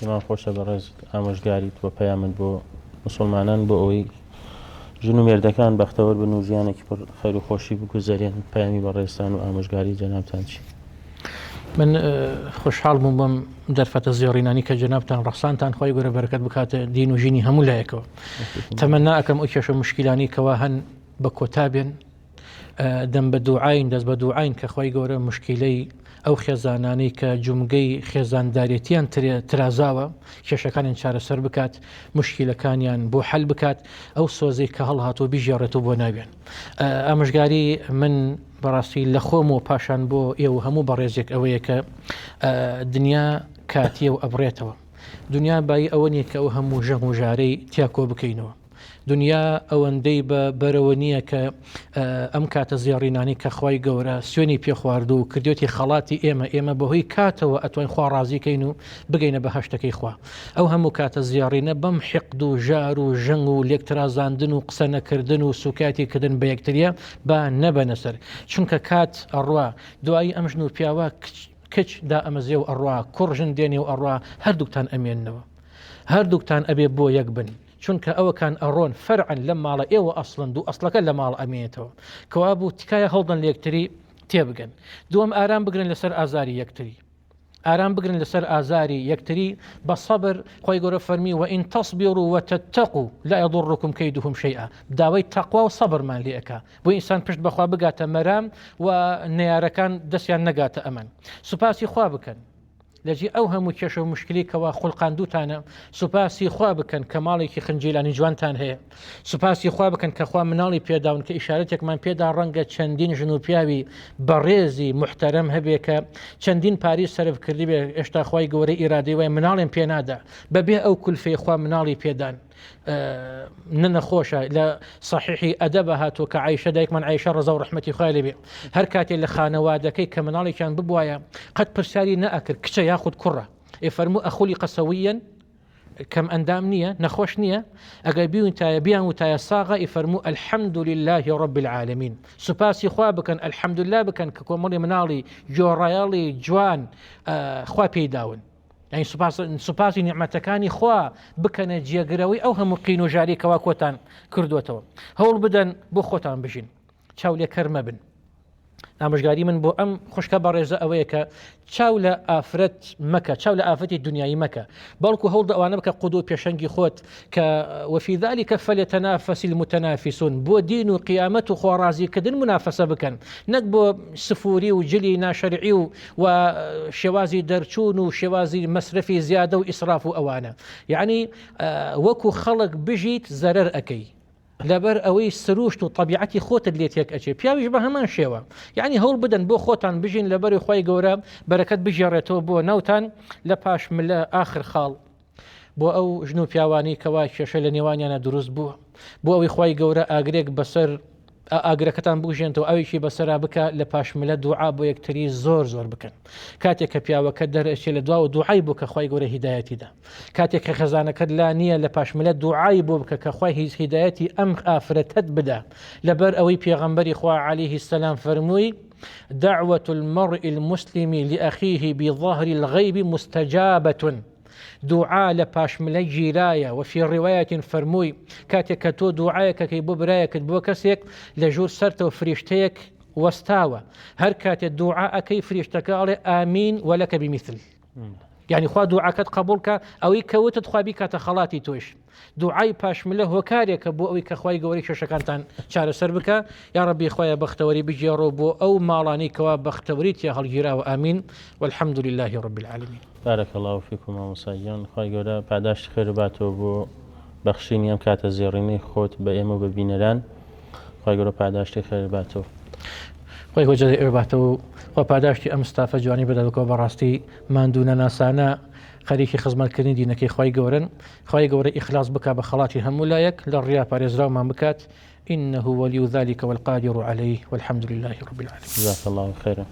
ئیمان خۆشە بەڕێز ئامۆژگاریت بۆ پەیامت بۆ مسلمانان بۆ ئەوەی ژن و مێردەکان بەختەوەر بن و ژیانێکی پڕ خەیر و خۆشی بگوزارێن. پەیامی بەڕێزتان و ئامۆژگاری جەنابتان چی؟ من خۆشحاڵ بووم بەم دەرفەتە زیێڕینانی کە جەنابتان ڕەخسانتان خۆی گەورە بەرەکەت بکاتە دین و ژینی هەموو لایەکەوە. تەمەنا ئەکەم ئەو کێشە مشکیلانی کەوا هەن بە کۆتا بێن، دەم بە دوعاین دەست بە دوعاین کە خۆی گەورە مشکیلەی ئەو خێزانانەی کە جومگەی خێزاندارێتیان ترازاوە کێشەکانیان چارەسەر بکات، مشکیلەکانیان بۆ حەل بکات، ئەو سۆزەی کە هەڵهاتۆ بیژێڕێتەوە بۆ ناوێن. ئامۆژگاری من بەڕاستی لە خۆم و پاشان بۆ ئێوە هەموو بەڕێزێک ئەوەیە کە دنیا کاتیە و ئەبڕێتەوە. دنیا بای ئەوە نیە کە ئەو هەموو ژەم و ژارەی تیاکۆ بکەینەوە. دنیا ئەوەندەی بە بەرەوە نییە کە ئەم کاتە زیێڕینانی کە خی گەورە سوێنی پێخواردو و کردوێتی خەڵاتی ئێمە بەهۆی کاتەوە ئەتوانین خوا ڕازیکەین و بگەینە بە هەشتەکەی خوا. ئەو هەموو کاتە زیێڕینە بەم حقد و ژار و ژەنگ و لێکترازاندن و قسە نەکردن و سوکاتی کردن بە یەکتریە با نەبەنە سەر، چونکە کات ئەڕوا دوایی ئەم ژن و پیاوە کچ دا ئەمەزێ و ئەڕوا کوڕژن دێنێ و ئەڕوا هەردووکتان ئەمێننەوە، هەردووکتان ئەبێ بۆ یەک بن، چونکە ئەوەکان ئەڕۆن فەرعن لە ماڵە ئێوە ئەسڵند و ئەسڵەکە لە ماڵ ئەمێنێتەوە کەوا بوو تکایە هەڵدەن لە یەکتری تێبگەن. دووەم ئارام بگرن لەسەر ئازاری یەکتری، ئارام بگرن لەسەر ئازاری یەکتری بە سەبر. خۆی گەورە فەرمی وئین تەصبیروا وتتقوا لا یضرکم کەیدهم شەیئا. داوای تەقوا و سەبرمان لێ ئەکا بۆ ئینسان پشت بەخوا بگاتە مەرام و نەیارەکان دەستیان نەگاتە ئەمەن. سوپاسی خوا بکەن لەجی ئەو هەموو کێشە و مشکلی کەوا خوڵقاندووتانە، سوپاسی خوا بکەن کە ماڵێکی خنجیلانی جوانتان هەیە، سوپاسی خوا بکەن کە خوا مناڵی پێداون کە ئیشارەتێکمان پێدا ڕەنگە چەندین ژن و پیاوی بەڕێزی محتەرەم هەبێ کە چەندین پاری سەرف کردی بێ ئێشتا خوای گەورەی ئیرادەی وای مناڵێن پێنادا بەبێ ئەو کولفەی خوا مناڵی پێدان. نەخۆشە لە صحیحی ئەدەبە هاتووە کە عایشە دایکمان عایشە ڕەزا و ڕەحمەتی خوای لێبێ هەر کاتێ لە خانەوادەکەی کە مناڵێکیان ببوایە قەت پرسیاری نەئەکرد کچە یاخود کوڕە، ئێفەرموو ئەخولی قەسەویەن کەم ئەندام نییە نەخۆش نییە، ئەگەر بیان وتایە ساغا ئیفەرموو الحەمدولله رب العالمین، سوپاسی خوا بکەن الحەمدولله بکەن کە کۆمەڵی مناڵی جۆڕایەڵی جوان خوا پێیداون. یعنی سوپاسی نیعمەتەکانی خوا بکەنە جێگرەوەی ئەو هەموو قین و ژاری کەوا کۆتان کردوێتەوە. هەوڵ بدەن بۆ خۆتان بژین، چاو لێ کەر مەبن. ئامۆژگاری من بۆ ئەم خوشکە بەڕێزە ئەوەیە کە چاو لە ئافرەت مەکە، چاو لە ئافەتی دنیایی مەکە، بەڵکو هەوڵدە ئەوانە بکە قود و پێشەنگی خۆت کە وفی ذلك فليتنافس المتنافسون، بۆ دین و قیامەت و خۆڕازیکردن منافەسە بکەن، نەک بۆ سفوری و جلی ناشەرعی و شێوازی دەرچوون و شێوازی مەسرفی زیادە و ئیسراف و ئەوانە. یعنی وەکو خەڵک بژیت زەرەر ئەەکەی لەبەر ئەوەی سروشت و طبیعەتی خۆتت لێ تێک ئەچێ، پیاویش بە هەمان شێوە. یعنی هەوڵ بدەن بۆ خۆتان بژین لەبەری خۆی گەورە بەرەکەت بژێڕێتەوە بۆ ناوتان لە پاش ملە ئاخر خاڵ. بۆ ئەو ژن و پیاوانی کەوا کێشە لە نێوانیانە دروست بووە، بۆ ئەوەی خۆی گەورە ئاگرێک بەسەر ئاگرەکەتان بژێنەوە ئەوێکی بەسەرا بکە لە پاشملە دوعا بۆ یەکتری زۆر بکەن. کاتێک کە پیاوەکە دەرەچێت لە دواوە دوعای بوو کە خۆی گەورە هیدایەتیدا، کاتێک کە خەزانەکەت لا نییە لە پاشملە دوعای بۆ بکە کە خۆی هیچ هیدایەتی ئەم ئافرەتت بدا، لەبەر ئەوەی پێغەمبەری خوا عەلەیهی السەلام فەرمووی دعوة المرء المسلم لأخيه بظهر الغيب مستجابة. دوعا لە پاشملە گیرایە وفي ڕواية فەرمووی کاتێک کە تۆ دوعایەکەکەی بۆ برایەکەت بۆ کەسێک لە ژوور سەرتەوە فریشتەیەک وەستاوە، هەر کاتێ دوعا ئەەکەی فریشتەکە ئەڵێ ئامین وەلەکە بمیثل. یعنی خوا دوعاکەت قبولکە ئەوەی کەوتت خوابی کاتە خەڵاتی تۆش. دوعای پاشملە هۆکارێکە بۆ ئەوەی کە خوای گەورەی کێشەکانتان چارەسەر بکە. یا ڕەبی خۆیە بەختەوەری بگێڕۆ بۆ ئەو ماڵانی کەوا بەختەوەریت یا هەڵگیراوە. ئامین والحمد لله رب العالمین. بارك الله فيكم مامۆساییان، خی گەورە پاداشتی خێر باتەوە بۆ بەخشینی ئەم کاتە زێڕینەی خۆت بە ئێمە و بەبینەران. خی گەورە پاداشتی خێر باتەوە، خۆی گۆجە ئێوەباتەوە و پاداشتی ئەم ستافە جوانی بدەکەەوە. بەڕاستی ماندوونە ناسانە خەریکی خزمەتکردنی دینەکەی خی گەورن. خی گەورە ئیخلاص بکە بە خەڵاتی هەموو لایەک لە ڕیا پارێزراومان بکات. إنه ولي ذلك والقادر عليه والحمد لله رب العالمين. جزاك الله خيرا.